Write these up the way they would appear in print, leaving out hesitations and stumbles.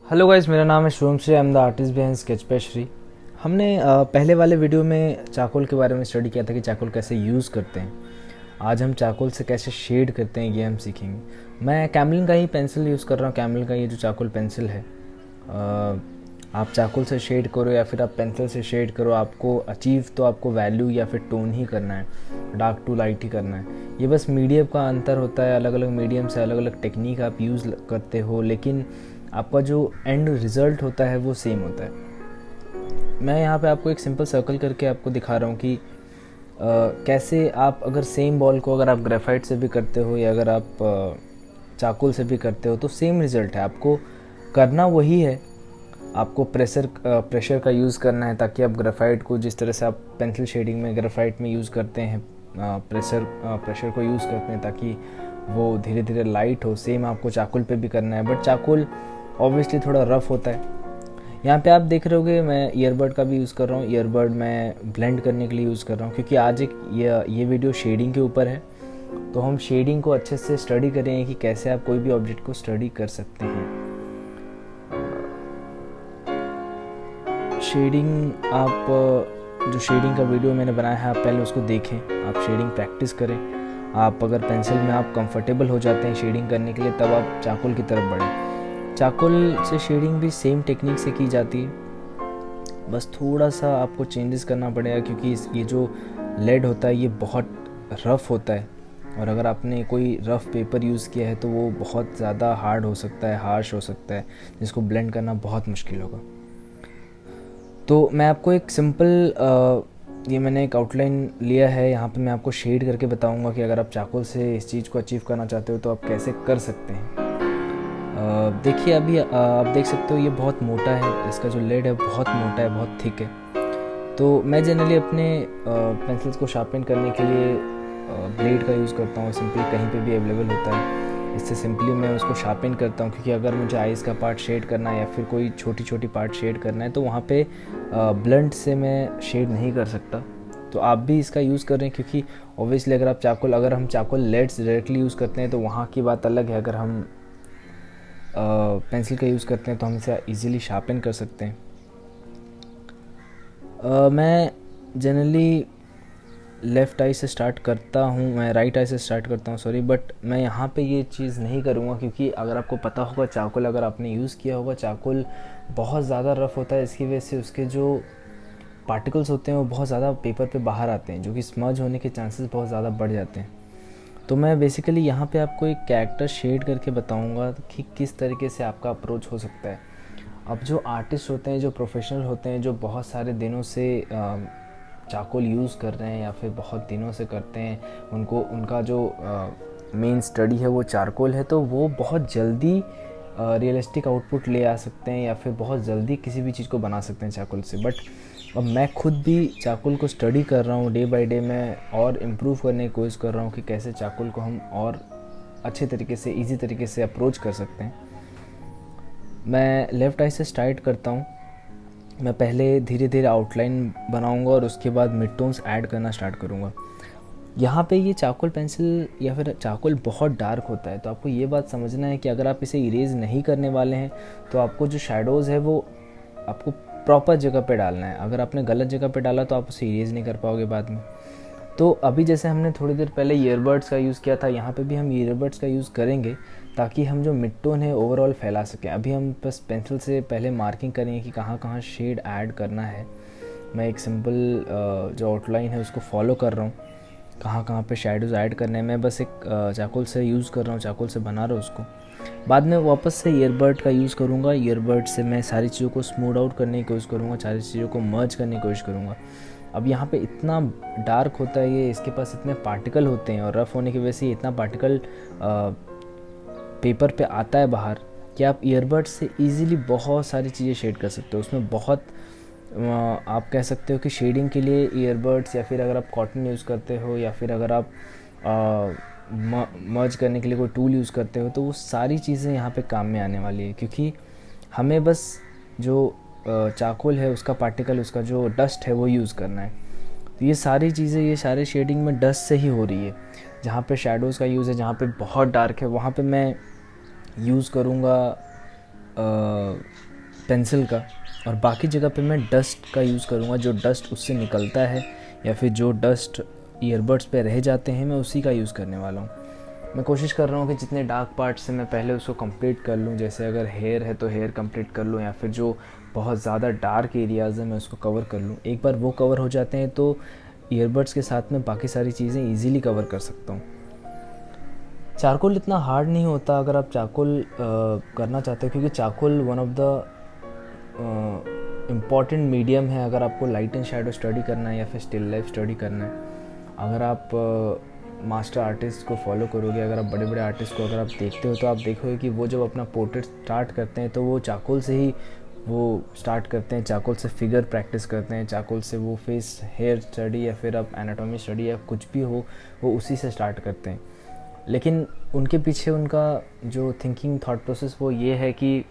Hello guys, मेरा नाम है Shubham Shri. I am the artist behind sketch पे श्री। हमने पहले वाले वीडियो में चारकोल के बारे में स्टडी किया था कि चारकोल कैसे यूज़ करते हैं। आज हम चारकोल से कैसे शेड करते हैं ये हम सीखेंगे। मैं कैमलिन का ही पेंसिल यूज़ कर रहा हूँ। कैमलिन का ये जो चारकोल पेंसिल है, आप चारकोल से शेड करो या फिर आप पेंसिल से शेड करो, आपको अचीव तो आपको वैल्यू या फिर टोन ही करना है, डार्क टू लाइट ही करना है। ये बस मीडियम का अंतर होता है। अलग अलग मीडियम से अलग अलग टेक्निक आप यूज़ करते हो, लेकिन आपका जो एंड रिज़ल्ट होता है वो सेम होता है। मैं यहाँ पे आपको एक सिंपल सर्कल करके आपको दिखा रहा हूँ कि कैसे आप अगर सेम बॉल को अगर आप ग्रेफाइट से भी करते हो या अगर आप चारकोल से भी करते हो तो सेम रिज़ल्ट है। आपको करना वही है, आपको प्रेशर का यूज़ करना है ताकि आप ग्रेफाइट को, जिस तरह से आप पेंसिल शेडिंग में ग्रेफाइट में यूज़ करते हैं, प्रेशर को यूज़ करते हैं ताकि वो धीरे धीरे लाइट हो, सेम आपको चारकोल पे भी करना है। बट चारकोल ऑब्वियसली थोड़ा रफ़ होता है। यहाँ पे आप देख रहे होगे मैं ईयरबड का भी यूज़ कर रहा हूँ। ईयरबड मैं ब्लेंड करने के लिए यूज़ कर रहा हूँ क्योंकि आज ये वीडियो शेडिंग के ऊपर है, तो हम शेडिंग को अच्छे से स्टडी करेंगे कि कैसे आप कोई भी ऑब्जेक्ट को स्टडी कर सकते हैं। शेडिंग, आप जो शेडिंग का वीडियो मैंने बनाया है आप पहले उसको देखें, आप शेडिंग प्रैक्टिस करें। आप अगर पेंसिल में आप कंफर्टेबल हो जाते हैं शेडिंग करने के लिए, तब आप चारकोल की तरफ बढ़ें। चारकोल से शेडिंग भी सेम टेक्निक से की जाती है, बस थोड़ा सा आपको चेंजेस करना पड़ेगा क्योंकि ये जो लेड होता है ये बहुत रफ़ होता है, और अगर आपने कोई रफ़ पेपर यूज़ किया है तो वो बहुत ज़्यादा हार्ड हो सकता है, हार्श हो सकता है, जिसको ब्लेंड करना बहुत मुश्किल होगा। तो मैं आपको एक सिंपल ये मैंने एक आउटलाइन लिया है, यहाँ पे मैं आपको शेड करके बताऊंगा कि अगर आप चारकोल से इस चीज़ को अचीव करना चाहते हो तो आप कैसे कर सकते हैं। देखिए अभी आप देख सकते हो ये बहुत मोटा है, इसका जो लेड है बहुत मोटा है, बहुत थिक है। तो मैं जनरली अपने पेंसिल्स को शार्पन करने के लिए ब्लेड का यूज़ करता हूँ। सिंपली कहीं पे भी अवेलेबल होता है, इससे सिंपली मैं उसको शार्पन करता हूँ क्योंकि अगर मुझे आइज़ का पार्ट शेड करना है या फिर कोई छोटी छोटी पार्ट शेड करना है तो वहाँ पे ब्लंट से मैं शेड नहीं कर सकता। तो आप भी इसका यूज़ कर रहे हैं क्योंकि ऑब्वियसली अगर हम चारकोल लेड्स डायरेक्टली यूज़ करते हैं तो वहाँ की बात अलग है। अगर हम पेंसिल का यूज़ करते हैं तो हम इसे ईज़िली शार्पन कर सकते हैं। मैं जनरली लेफ़्ट आई से स्टार्ट करता हूँ, मैं राइट आई से स्टार्ट करता हूँ सॉरी, बट मैं यहाँ पे ये चीज़ नहीं करूँगा क्योंकि अगर आपको पता होगा चारकोल, अगर आपने यूज़ किया होगा, चारकोल बहुत ज़्यादा रफ़ होता है। इसकी वजह से उसके जो पार्टिकल्स होते हैं वो बहुत ज़्यादा पेपर पे बाहर आते हैं, जो कि स्मज होने के चांसेस बहुत ज़्यादा बढ़ जाते हैं। तो मैं बेसिकली यहाँ पे आपको एक कैरेक्टर शेड करके बताऊँगा कि किस तरीके से आपका अप्रोच हो सकता है। अब जो आर्टिस्ट होते हैं, जो प्रोफेशनल होते हैं, जो बहुत सारे दिनों से चारकोल यूज़ कर रहे हैं या फिर बहुत दिनों से करते हैं, उनका जो मेन स्टडी है वो चारकोल है, तो वो बहुत जल्दी रियलिस्टिक आउटपुट ले आ सकते हैं या फिर बहुत जल्दी किसी भी चीज़ को बना सकते हैं चारकोल से। बट अब मैं खुद भी चारकोल को स्टडी कर रहा हूँ, डे बाय डे मैं और इम्प्रूव करने की कोशिश कर रहा हूँ कि कैसे चारकोल को हम और अच्छे तरीके से, ईजी तरीके से अप्रोच कर सकते हैं। मैं लेफ़्ट आई से स्टार्ट करता हूँ। मैं पहले धीरे धीरे आउटलाइन बनाऊंगा और उसके बाद मिड टोन्स ऐड करना स्टार्ट करूँगा। यहाँ पे ये चारकोल पेंसिल या फिर चारकोल बहुत डार्क होता है, तो आपको ये बात समझना है कि अगर आप इसे इरेज नहीं करने वाले हैं तो आपको जो शेडोज़ है वो आपको प्रॉपर जगह पे डालना है। अगर आपने गलत जगह पे डाला तो आप उसे इरेज नहीं कर पाओगे बाद में। तो अभी जैसे हमने थोड़ी देर पहले ईयरबड्स का यूज़ किया था, यहाँ पे भी हम ईयरबड्स का यूज़ करेंगे ताकि हम जो मिड टोन है ओवरऑल फैला सकें। अभी हम बस पेंसिल से पहले मार्किंग करेंगे कि कहाँ कहाँ शेड ऐड करना है। मैं एक सिंपल जो आउटलाइन है उसको फॉलो कर रहा हूँ, कहाँ कहाँ पे शेडोज़ ऐड करने हैं। मैं बस एक चारकोल से यूज़ कर रहा हूँ, चारकोल से बना रहा हूँ उसको। बाद में वापस से ईयरबड का यूज़ करूँगा। ईयरबड से मैं सारी चीज़ों को स्मूथ आउट करने की कोशिश करूँगा, सारी चीज़ों को मर्ज करने की कोशिश करूँगा। अब यहाँ पे इतना डार्क होता है ये, इसके पास इतने पार्टिकल होते हैं और रफ़ होने की वजह से इतना पार्टिकल पेपर पे आता है बाहर कि आप ईयरबड से इजीली बहुत सारी चीज़ें शेड कर सकते हो। उसमें बहुत आप कह सकते हो कि शेडिंग के लिए ईयरबड्स, या फिर अगर आप कॉटन यूज़ करते हो या फिर अगर आप मर्ज करने के लिए कोई टूल यूज़ करते हो, तो वो सारी चीज़ें यहाँ पे काम में आने वाली है क्योंकि हमें बस जो चारकोल है उसका पार्टिकल, उसका जो डस्ट है वो यूज़ करना है। तो ये सारी चीज़ें, ये सारे शेडिंग में डस्ट से ही हो रही है। जहाँ पे शेडोज़ का यूज़ है, जहाँ पे बहुत डार्क है, वहाँ पे मैं यूज़ करूँगा पेंसिल का, और बाकी जगह पे मैं डस्ट का यूज़ करूँगा। जो डस्ट उससे निकलता है या फिर जो डस्ट ईयरबड्स पे रह जाते हैं, मैं उसी का यूज़ करने वाला हूँ। मैं कोशिश कर रहा हूँ कि जितने डार्क पार्ट्स से मैं पहले उसको कंप्लीट कर लूँ। जैसे अगर हेयर है तो हेयर कंप्लीट कर लूँ, या फिर जो बहुत ज़्यादा डार्क एरियाज़ हैं मैं उसको कवर कर लूँ। एक बार वो कवर हो जाते हैं तो ईयरबड्स के साथ में बाकी सारी चीज़ें ईज़िली कवर कर सकता हूँ। चारकोल इतना हार्ड नहीं होता अगर आप चारकोल करना चाहते हो, क्योंकि charcoal one of the important medium है अगर आपको लाइट एंड शैडो स्टडी करना है या फिर स्टिल लाइफ स्टडी करना है। अगर आप मास्टर आर्टिस्ट को फॉलो करोगे, अगर आप बड़े बड़े आर्टिस्ट को अगर आप देखते हो, तो आप देखोगे कि वो जब अपना पोर्ट्रेट स्टार्ट करते हैं तो वो चारकोल से ही वो स्टार्ट करते हैं, चारकोल से फिगर प्रैक्टिस करते हैं, चारकोल से वो फेस हेयर स्टडी या फिर आप एनाटॉमी स्टडी या कुछ भी हो वो उसी से स्टार्ट करते हैं। लेकिन उनके पीछे उनका जो थिंकिंग थॉट प्रोसेस वो ये है कि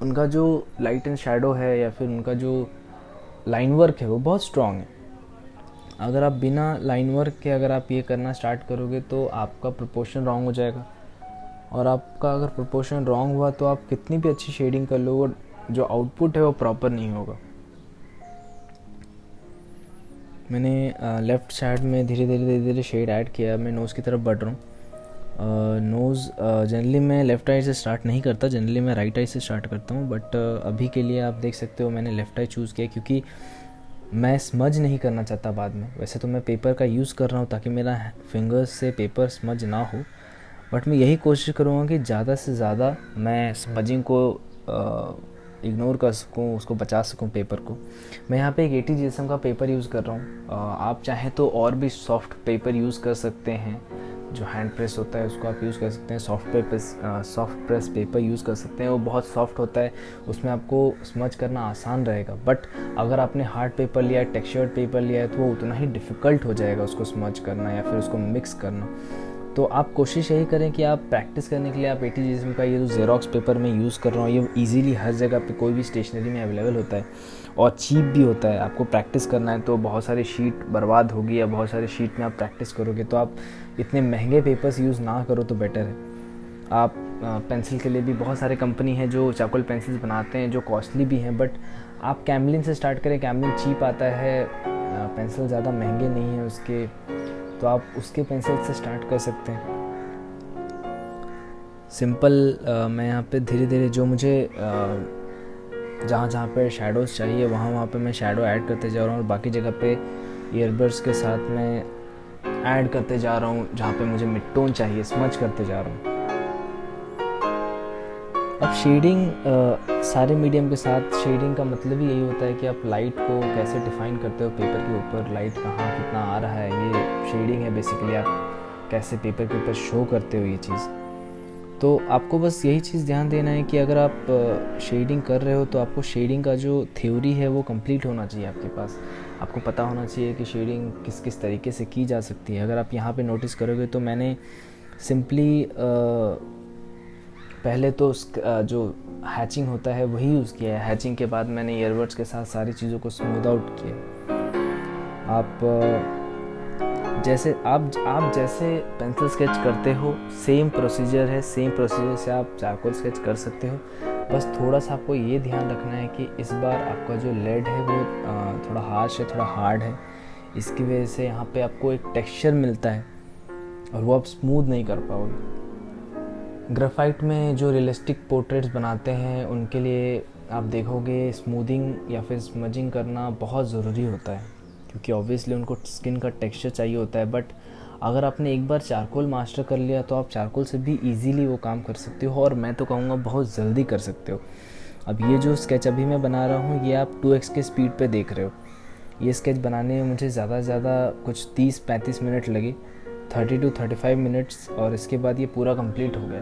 उनका जो लाइट एंड शैडो है या फिर उनका जो लाइन वर्क है वो बहुत स्ट्रॉन्ग है। अगर आप बिना लाइन वर्क के अगर आप ये करना स्टार्ट करोगे तो आपका प्रोपोर्शन रॉन्ग हो जाएगा, और आपका अगर प्रोपोर्शन रॉन्ग हुआ तो आप कितनी भी अच्छी शेडिंग कर लो, वो जो आउटपुट है वो प्रॉपर नहीं होगा। मैंने लेफ़्ट साइड में धीरे धीरे शेड ऐड किया। मैं नोज़ की तरफ बढ़ रहा हूँ। नोज़ जनरली मैं लेफ़्ट आई से स्टार्ट नहीं करता, जनरली मैं राइट आई से स्टार्ट करता हूँ, बट अभी के लिए आप देख सकते हो मैंने लेफ़्ट आई चूज़ किया क्योंकि मैं स्मज नहीं करना चाहता बाद में। वैसे तो मैं पेपर का यूज़ कर रहा हूँ ताकि मेरा फिंगर्स से पेपर स्मज ना हो, बट मैं यही कोशिश करूँगा कि ज़्यादा से ज़्यादा मैं स्मजिंग को इग्नोर कर सकूँ, उसको बचा सकूँ पेपर को। मैं यहाँ पे एक 80 GSM का पेपर यूज़ कर रहा हूँ। आप चाहें तो और भी सॉफ्ट पेपर यूज़ कर सकते हैं, जो हैंड प्रेस होता है उसको आप यूज़ कर सकते हैं। सॉफ्ट प्रेस पेपर यूज़ कर सकते हैं, वो बहुत सॉफ्ट होता है, उसमें आपको स्मच करना आसान रहेगा। बट अगर आपने हार्ड पेपर लिया है, टेक्सचर्ड पेपर लिया है, तो वो उतना ही डिफ़िकल्ट हो जाएगा उसको स्मच करना या फिर उसको मिक्स करना। तो आप कोशिश यही करें कि आप प्रैक्टिस करने के लिए आप 80 GSM का ये जो ज़ेरोक्स पेपर मैं यूज़ कर रहा हूँ, ये ईज़िली हर जगह पे कोई भी स्टेशनरी में अवेलेबल होता है और चीप भी होता है। आपको प्रैक्टिस करना है तो बहुत सारी शीट बर्बाद होगी, या बहुत सारी शीट में आप प्रैक्टिस करोगे तो आप इतने महंगे पेपर्स यूज़ ना करो तो बेटर है। आप पेंसिल के लिए भी बहुत सारे कंपनी हैं जो चारकोल पेंसिल्स बनाते हैं जो कॉस्टली भी हैं, बट आप कैमलिन से स्टार्ट करें। कैमलिन चीप आता है, पेंसिल ज़्यादा महंगे नहीं हैं उसके, तो आप उसके पेंसिल से स्टार्ट कर सकते हैं। सिंपल मैं यहाँ पे धीरे धीरे जो मुझे जहाँ पे शैडोज़ चाहिए वहाँ पे मैं शैडो ऐड करते जा रहा हूँ, और बाकी जगह पे ईयरबड्स के साथ मैं ऐड करते जा रहा हूँ। जहाँ पे मुझे मिड टोन चाहिए स्मच करते जा रहा हूँ। अब शेडिंग सारे मीडियम के साथ शेडिंग का मतलब ही यही होता है कि आप लाइट को कैसे डिफ़ाइन करते हो, पेपर के ऊपर लाइट कहाँ कितना आ रहा है, ये शेडिंग है बेसिकली। आप कैसे पेपर के ऊपर शो करते हो ये चीज़। तो आपको बस यही चीज़ ध्यान देना है कि अगर आप शेडिंग कर रहे हो तो आपको शेडिंग का जो थ्योरी है वो कंप्लीट होना चाहिए आपके पास। आपको पता होना चाहिए कि शेडिंग किस किस तरीके से की जा सकती है। अगर आप यहाँ पे नोटिस करोगे तो मैंने सिंपली पहले तो जो हैचिंग होता है वही यूज़ किया है। हैचिंग के बाद मैंने ईयरबड्स के साथ सारी चीज़ों को स्मूथ आउट किया। आप जैसे पेंसिल स्केच करते हो सेम प्रोसीजर है, सेम प्रोसीजर से आप चारकोल स्केच कर सकते हो। बस थोड़ा सा आपको ये ध्यान रखना है कि इस बार आपका जो लेड है वो थोड़ा हार्श है, थोड़ा हार्ड है। इसकी वजह से यहाँ पे आपको एक टेक्सचर मिलता है और वो आप स्मूथ नहीं कर पाओगे। ग्रेफाइट में जो रियलिस्टिक पोर्ट्रेट्स बनाते हैं उनके लिए आप देखोगे स्मूदिंग या फिर स्मजिंग करना बहुत ज़रूरी होता है, क्योंकि ऑब्वियसली उनको स्किन का टेक्सचर चाहिए होता है। बट अगर आपने एक बार चारकोल मास्टर कर लिया तो आप चारकोल से भी इजीली वो काम कर सकते हो, और मैं तो कहूँगा बहुत जल्दी कर सकते हो। अब ये जो स्केच अभी मैं बना रहा हूँ ये आप 2x के स्पीड पे देख रहे हो। ये स्केच बनाने में मुझे ज़्यादा से ज़्यादा कुछ 30-35 मिनट लगे, 30 to 35 मिनट्स, और इसके बाद ये पूरा कंप्लीट हो गया।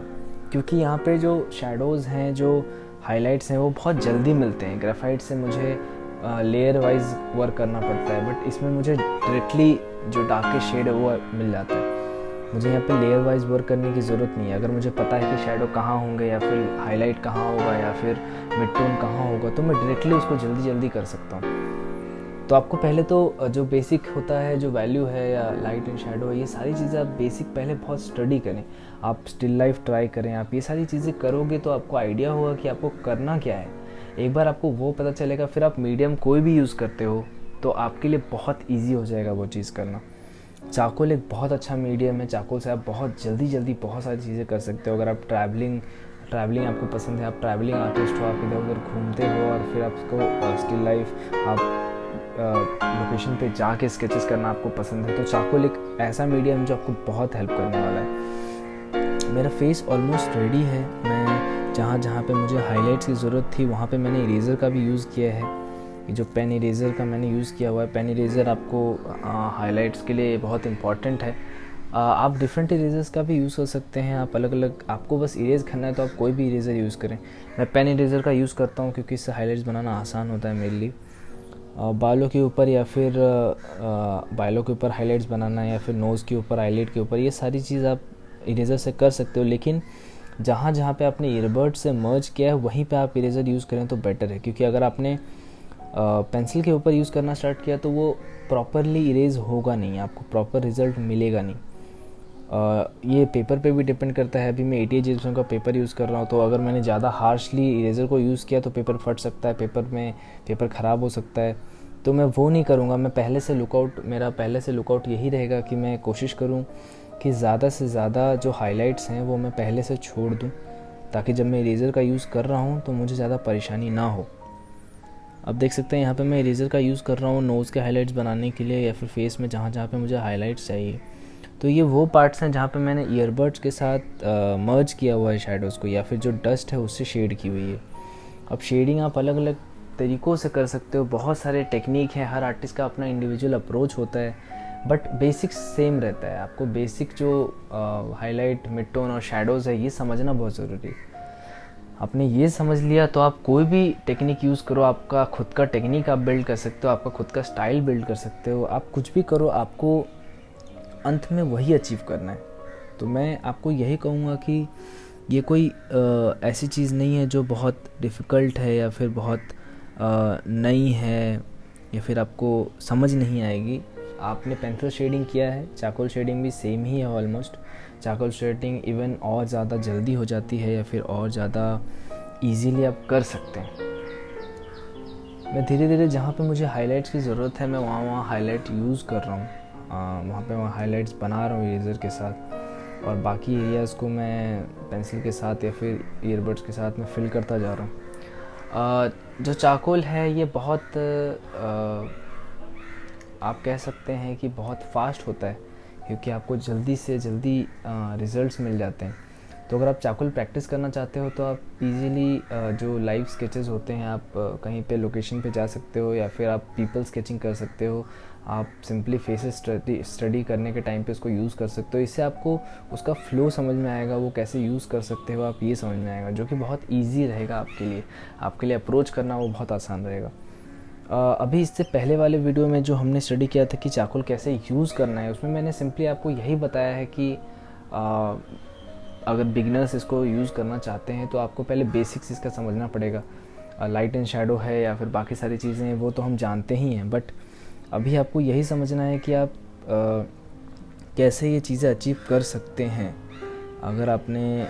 क्योंकि यहाँ पे जो शैडोज़ हैं, जो हाइलाइट्स हैं, वो बहुत जल्दी मिलते हैं। ग्रेफाइट से मुझे लेयर वाइज वर्क करना पड़ता है, बट इसमें मुझे डायरेक्टली जो डार्केस्ट शेड है वो मिल जाता है। मुझे यहाँ पे लेयर वाइज वर्क करने की ज़रूरत नहीं है। अगर मुझे पता है कि शैडो कहाँ होंगे या फिर हाईलाइट कहाँ होगा या फिर मिड टोन कहाँ होगा, तो मैं डायरेक्टली उसको जल्दी कर सकता हूँ। तो आपको पहले तो जो बेसिक होता है, जो वैल्यू है या लाइट एंड शेडो, ये सारी चीज़ें आप बेसिक पहले बहुत स्टडी करें। आप स्टिल लाइफ ट्राई करें, आप ये सारी चीज़ें करोगे तो आपको आइडिया होगा कि आपको करना क्या है। एक बार आपको वो पता चलेगा, फिर आप मीडियम कोई भी यूज़ करते हो तो आपके लिए बहुत ईजी हो जाएगा वो चीज़ करना। चारकोल एक बहुत अच्छा मीडियम है। चारकोल से आप बहुत जल्दी बहुत सारी चीज़ें कर सकते हो। अगर आप ट्रैवलिंग आपको पसंद है, आप ट्रैवलिंग आर्टिस्ट हो, आप इधर उधर घूमते हो और फिर आपको स्टिल लाइफ, आप लोकेशन पे जाके स्केचेस करना आपको पसंद है, तो चारकोल एक ऐसा मीडियम है जो आपको बहुत हेल्प करने वाला है। मेरा फेस ऑलमोस्ट रेडी है। मैं जहाँ पे मुझे हाईलाइट्स की ज़रूरत थी वहाँ पे मैंने इरेज़र का भी यूज़ किया है। ये जो पेन इरेज़र का मैंने यूज़ किया हुआ है, पेन इरेज़र आपको हाईलाइट्स के लिए बहुत इंपॉर्टेंट है। आप डिफरेंट इरेज़र्स का भी यूज़ कर सकते हैं। आप अलग अलग, आपको बस इरेज़ करना है तो आप कोई भी इरेज़र यूज़ करें। मैं पेन इरेज़र का यूज़ करता हूँ क्योंकि इससे हाईलाइट्स बनाना आसान होता है मेरे लिए। बालों के ऊपर या फिर बालों के ऊपर हाईलाइट्स बनाना या फिर नोज़ के ऊपर, आईलिड के ऊपर, ये सारी चीज़ आप इरेज़र से कर सकते हो। लेकिन जहाँ पे आपने ईयरबड्स से मर्ज किया है वहीं पे आप इरेज़र यूज़ करें तो बेटर है, क्योंकि अगर आपने पेंसिल के ऊपर यूज़ करना स्टार्ट किया तो वो प्रॉपरली इरेज़ होगा नहीं, आपको प्रॉपर रिज़ल्ट मिलेगा नहीं। ये पेपर पे भी डिपेंड करता है। अभी मैं 88 जिप्सम का पेपर यूज़ कर रहा हूँ, तो अगर मैंने ज़्यादा हार्शली इरेज़र को यूज़ किया तो पेपर फट सकता है, पेपर ख़राब हो सकता है। तो मैं वो नहीं करूँगा। मेरा पहले से लुकआउट यही रहेगा कि मैं कोशिश करूँ कि ज़्यादा से ज़्यादा जो हाइलाइट्स हैं वो मैं पहले से छोड़ दूँ, ताकि जब मैं इरेज़र का यूज़ कर रहा हूँ तो मुझे ज़्यादा परेशानी ना हो। अब देख सकते हैं यहाँ पे मैं इरेज़र का यूज़ कर रहा हूँ नोज़ के हाइलाइट्स बनाने के लिए या फिर फेस में जहाँ पे मुझे हाइलाइट्स चाहिए। तो ये वो पार्ट्स हैं जहाँ पे मैंने ईयरबड्स के साथ मर्ज किया हुआ है शेडोज़ को, या फिर जो डस्ट है उससे शेड की हुई है। अब शेडिंग आप अलग अलग तरीक़ों से कर सकते हो, बहुत सारे टेक्निक हैं, हर आर्टिस्ट का अपना इंडिविजुअल अप्रोच होता है, बट बेसिक सेम रहता है। आपको बेसिक जो हाईलाइट, मिड टोन और शेडोज़ है ये समझना बहुत ज़रूरी है। आपने ये समझ लिया तो आप कोई भी टेक्निक यूज़ करो, आपका खुद का टेक्निक आप बिल्ड कर सकते हो, आपका खुद का स्टाइल बिल्ड कर सकते हो। आप कुछ भी करो, आपको अंत में वही अचीव करना है। तो मैं आपको यही कहूँगा कि ये कोई ऐसी चीज़ नहीं है जो बहुत डिफ़िकल्ट है या फिर बहुत नई है या फिर आपको समझ नहीं आएगी। आपने पेंसिल शेडिंग किया है, चारकोल शेडिंग भी सेम ही है ऑलमोस्ट। चारकोल शेडिंग इवन और ज़्यादा जल्दी हो जाती है या फिर और ज़्यादा इजीली आप कर सकते हैं। मैं धीरे धीरे जहाँ पे मुझे हाइलाइट्स की ज़रूरत है मैं वहाँ हाइलाइट यूज़ कर रहा हूँ, वहाँ पे हाइलाइट्स बना रहा हूँ इरेज़र के साथ, और बाकी एरियाज़ को मैं पेंसिल के साथ या फिर ईयरबड्स के साथ मैं फिल करता जा रहा हूँ। जो चारकोल है ये बहुत आप कह सकते हैं कि बहुत फास्ट होता है, क्योंकि आपको जल्दी से जल्दी रिज़ल्ट्स मिल जाते हैं। तो अगर आप चारकोल प्रैक्टिस करना चाहते हो तो आप इजीली जो लाइव स्केचेस होते हैं, आप कहीं पे लोकेशन पे जा सकते हो या फिर आप पीपल स्केचिंग कर सकते हो। आप सिंपली फेसेस स्टडी करने के टाइम पे उसको यूज़ कर सकते हो। इससे आपको उसका फ़्लो समझ में आएगा, वो कैसे यूज़ कर सकते हो आप ये समझ में आएगा, जो कि बहुत ईजी रहेगा आपके लिए अप्रोच करना वो बहुत आसान रहेगा। अभी इससे पहले वाले वीडियो में जो हमने स्टडी किया था कि चारकोल कैसे यूज़ करना है, उसमें मैंने सिंपली आपको यही बताया है कि अगर बिगिनर्स इसको यूज़ करना चाहते हैं तो आपको पहले बेसिक्स इसका समझना पड़ेगा। लाइट एंड शेडो है या फिर बाकी सारी चीज़ें हैं वो तो हम जानते ही हैं, बट अभी आपको यही समझना है कि आप कैसे ये चीज़ें अचीव कर सकते हैं। अगर आपने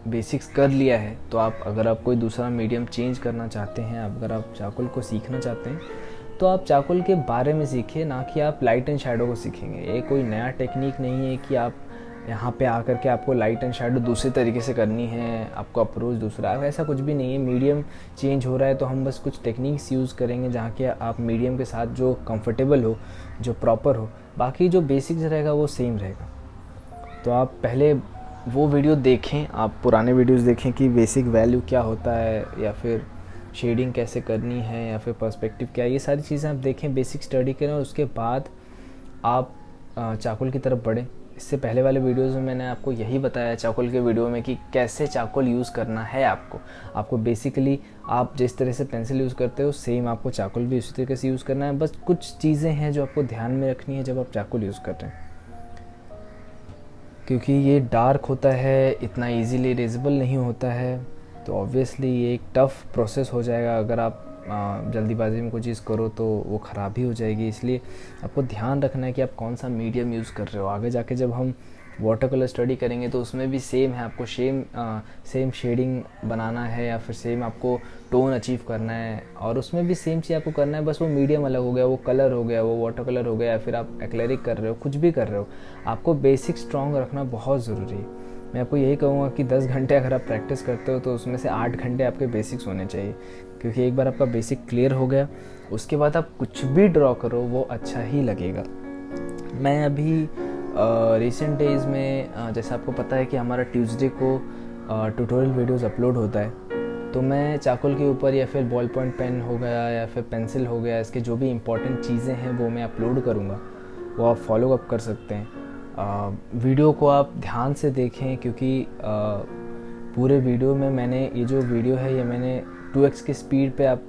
बेसिक्स कर लिया है तो अगर आप कोई दूसरा मीडियम चेंज करना चाहते हैं, अगर आप चारकोल को सीखना चाहते हैं तो आप चारकोल के बारे में सीखिए, ना कि आप लाइट एंड शेडो को सीखेंगे। ये कोई नया टेक्निक नहीं है कि आप यहाँ पे आकर के आपको लाइट एंड शेडो दूसरे तरीके से करनी है, आपको अप्रोच दूसरा है, ऐसा कुछ भी नहीं है। मीडियम चेंज हो रहा है तो हम बस कुछ टेक्निक्स यूज़ करेंगे जहाँ के आप मीडियम के साथ जो कंफर्टेबल हो, जो प्रॉपर हो, बाकी जो बेसिक्स रहेगा वो सेम रहेगा। तो आप पहले वो वीडियो देखें, आप पुराने वीडियोस देखें कि बेसिक वैल्यू क्या होता है या फिर शेडिंग कैसे करनी है या फिर पर्सपेक्टिव क्या है, ये सारी चीज़ें आप देखें, बेसिक स्टडी करें और उसके बाद आप चारकोल की तरफ बढ़ें। इससे पहले वाले वीडियोस में मैंने आपको यही बताया चारकोल के वीडियो में कि कैसे चारकोल यूज़ करना है। आपको बेसिकली आप जिस तरह से पेंसिल यूज़ करते हो सेम आपको चारकोल भी उसी तरीके से यूज़ करना है। बस कुछ चीज़ें हैं जो आपको ध्यान में रखनी है जब आप चारकोल यूज़ कर रहे हैं, क्योंकि ये डार्क होता है, इतना इजीली इरेजेबल नहीं होता है, तो ऑब्वियसली ये एक टफ़ प्रोसेस हो जाएगा अगर आप जल्दीबाजी में कोई चीज़ करो तो वो ख़राब ही हो जाएगी। इसलिए आपको ध्यान रखना है कि आप कौन सा मीडियम यूज़ कर रहे हो। आगे जाके जब हम वाटर कलर स्टडी करेंगे तो उसमें भी सेम है, आपको सेम शेडिंग बनाना है या फिर सेम आपको टोन अचीव करना है, और उसमें भी सेम चीज़ आपको करना है, बस वो मीडियम अलग हो गया, वो कलर हो गया, वो वाटर कलर हो गया, या फिर आप एक्लेरिक कर रहे हो, कुछ भी कर रहे हो, आपको बेसिक स्ट्रॉन्ग रखना बहुत ज़रूरी है। मैं आपको यही कहूँगा कि 10 घंटे अगर आप प्रैक्टिस करते हो तो उसमें से 8 घंटे आपके बेसिक्स होने चाहिए, क्योंकि एक बार आपका बेसिक क्लियर हो गया उसके बाद आप कुछ भी ड्रॉ करो वो अच्छा ही लगेगा। मैं अभी रिसेंट डेज़ में जैसे आपको पता है कि हमारा ट्यूसडे को ट्यूटोरियल वीडियोस अपलोड होता है, तो मैं चाकुल के ऊपर या फिर बॉल पॉइंट पेन हो गया या फिर पेंसिल हो गया, इसके जो भी इम्पोर्टेंट चीज़ें हैं वो मैं अपलोड करूँगा, वो आप फॉलो अप कर सकते हैं। वीडियो को आप ध्यान से देखें, क्योंकि पूरे वीडियो में मैंने ये जो वीडियो है ये मैंने 2x की स्पीड पे आप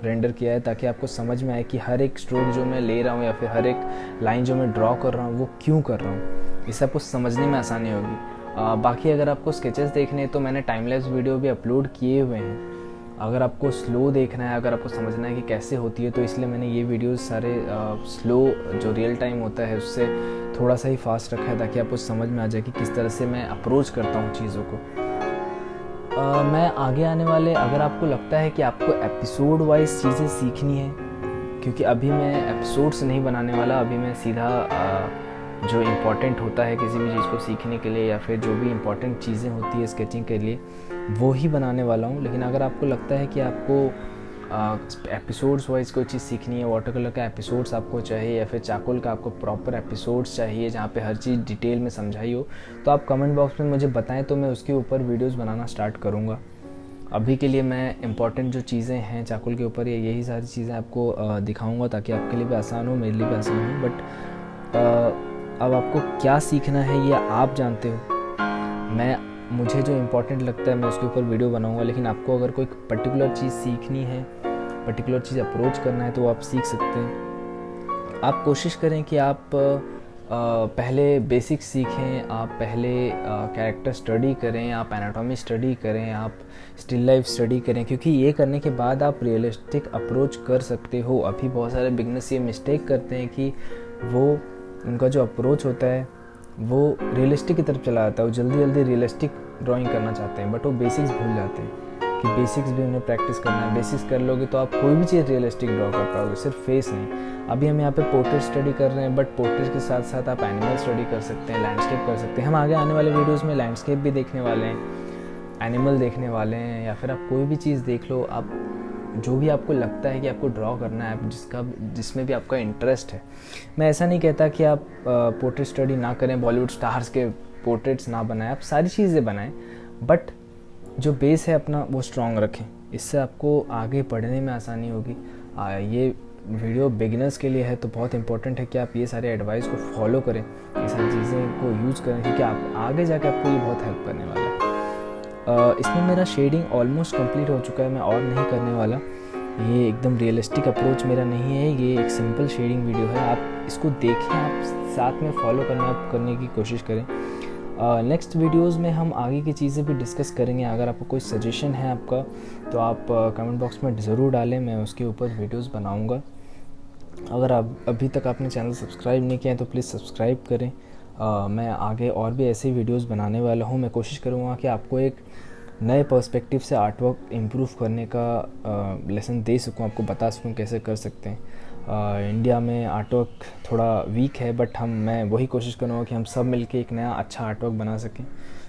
रेंडर किया है, ताकि आपको समझ में आए कि हर एक स्ट्रोक जो मैं ले रहा हूँ या फिर हर एक लाइन जो मैं ड्रॉ कर रहा हूँ वो क्यों कर रहा हूँ, इससे आपको समझने में आसानी होगी। बाकी अगर आपको स्केचेस देखने हैं तो मैंने टाइम लैप्स वीडियो भी अपलोड किए हुए हैं। अगर आपको स्लो देखना है, अगर आपको समझना है कि कैसे होती है, तो इसलिए मैंने ये वीडियोस सारे स्लो जो रियल टाइम होता है उससे थोड़ा सा ही फास्ट रखा है, ताकि आपको समझ में आ जाए कि किस तरह से मैं अप्रोच करता हूँ चीज़ों को। मैं आगे आने वाले, अगर आपको लगता है कि आपको एपिसोड वाइज चीज़ें सीखनी है, क्योंकि अभी मैं एपिसोड्स नहीं बनाने वाला, अभी मैं सीधा जो इम्पोर्टेंट होता है किसी भी चीज़ को सीखने के लिए या फिर जो भी इम्पोर्टेंट चीज़ें होती है स्केचिंग के लिए वो ही बनाने वाला हूँ। लेकिन अगर आपको लगता है कि आपको एपिसोड्स वाइज कोई चीज़ सीखनी है, वाटर कलर का एपिसोड्स आपको चाहिए या फिर चाकुल का आपको प्रॉपर एपिसोड्स चाहिए जहाँ पे हर चीज़ डिटेल में समझाई हो, तो आप कमेंट बॉक्स में मुझे बताएं, तो मैं उसके ऊपर वीडियोस बनाना स्टार्ट करूँगा। अभी के लिए मैं इम्पॉर्टेंट जो चीज़ें हैं चाकुल के ऊपर यही सारी चीज़ें आपको दिखाऊँगा, ताकि आपके लिए भी आसान हो, मेरे लिए भी आसान हो। बट अब आपको क्या सीखना है ये आप जानते हो। मुझे जो इम्पोर्टेंट लगता है मैं उसके ऊपर वीडियो बनाऊंगा, लेकिन आपको अगर कोई पर्टिकुलर चीज़ सीखनी है, पर्टिकुलर चीज़ अप्रोच करना है, तो आप सीख सकते हैं। आप कोशिश करें कि आप पहले बेसिक्स सीखें, आप पहले कैरेक्टर स्टडी करें, आप एनाटॉमी स्टडी करें, आप स्टिल लाइफ स्टडी करें, क्योंकि ये करने के बाद आप रियलिस्टिक अप्रोच कर सकते हो। अभी बहुत सारे बिगनर्स ये मिस्टेक करते हैं कि वो उनका जो अप्रोच होता है वो रियलिस्टिक की तरफ चला जाता है, वो जल्दी जल्दी रियलिस्टिक ड्राइंग करना चाहते हैं, बट वो बेसिक्स भूल जाते हैं कि बेसिक्स भी उन्हें प्रैक्टिस करना है। बेसिक्स कर लोगे तो आप कोई भी चीज़ रियलिस्टिक ड्रॉ कर पाओगे, सिर्फ फेस नहीं। अभी हम यहाँ पे पोर्ट्रेट स्टडी कर रहे हैं, बट पोर्ट्रेट के साथ साथ आप एनिमल स्टडी कर सकते हैं, लैंडस्केप कर सकते हैं। हम आगे आने वाले वीडियोज़ में लैंडस्केप भी देखने वाले हैं, एनिमल देखने वाले हैं, या फिर आप कोई भी चीज़ देख लो, आप जो भी आपको लगता है कि आपको ड्रॉ करना है, जिसमें भी आपका इंटरेस्ट है। मैं ऐसा नहीं कहता कि आप पोर्ट्रेट स्टडी ना करें, बॉलीवुड स्टार्स के पोर्ट्रेट्स ना बनाएं, आप सारी चीज़ें बनाएं, बट जो बेस है अपना वो स्ट्रॉन्ग रखें, इससे आपको आगे पढ़ने में आसानी होगी। ये वीडियो बिगिनर्स के लिए है, तो बहुत इंपॉर्टेंट है कि आप ये सारे एडवाइस को फॉलो करें, ये सारी चीज़ें को यूज़ करें, क्योंकि आप आगे जाके आपको ये बहुत हेल्प करने वाला है। इसमें मेरा शेडिंग ऑलमोस्ट कंप्लीट हो चुका है, मैं और नहीं करने वाला। ये एकदम रियलिस्टिक अप्रोच मेरा नहीं है, ये एक सिंपल शेडिंग वीडियो है। आप इसको देखें, आप साथ में फॉलो करने की कोशिश करें। नेक्स्ट वीडियोस में हम आगे की चीज़ें भी डिस्कस करेंगे। अगर आपको कोई सजेशन है आपका, तो आप कमेंट बॉक्स में ज़रूर डालें, मैं उसके ऊपर वीडियोस बनाऊंगा। अगर आप अभी तक आपने चैनल सब्सक्राइब नहीं किया है तो प्लीज़ सब्सक्राइब करें। मैं आगे और भी ऐसे वीडियोस बनाने वाला हूँ। मैं कोशिश करूँगा कि आपको एक नए पर्सपेक्टिव से आर्ट वर्क इम्प्रूव करने का लेसन दे सकूँ, आपको बता सकूँ कैसे कर सकते हैं। इंडिया में आर्ट वर्क थोड़ा वीक है, बट मैं वही कोशिश करूँगा कि हम सब मिलके एक नया अच्छा आर्ट वर्क बना सकें।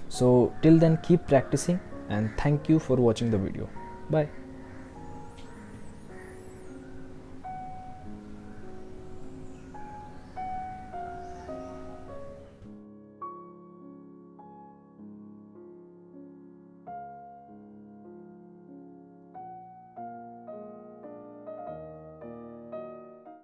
So till then keep practicing and thank you for watching the video. Bye.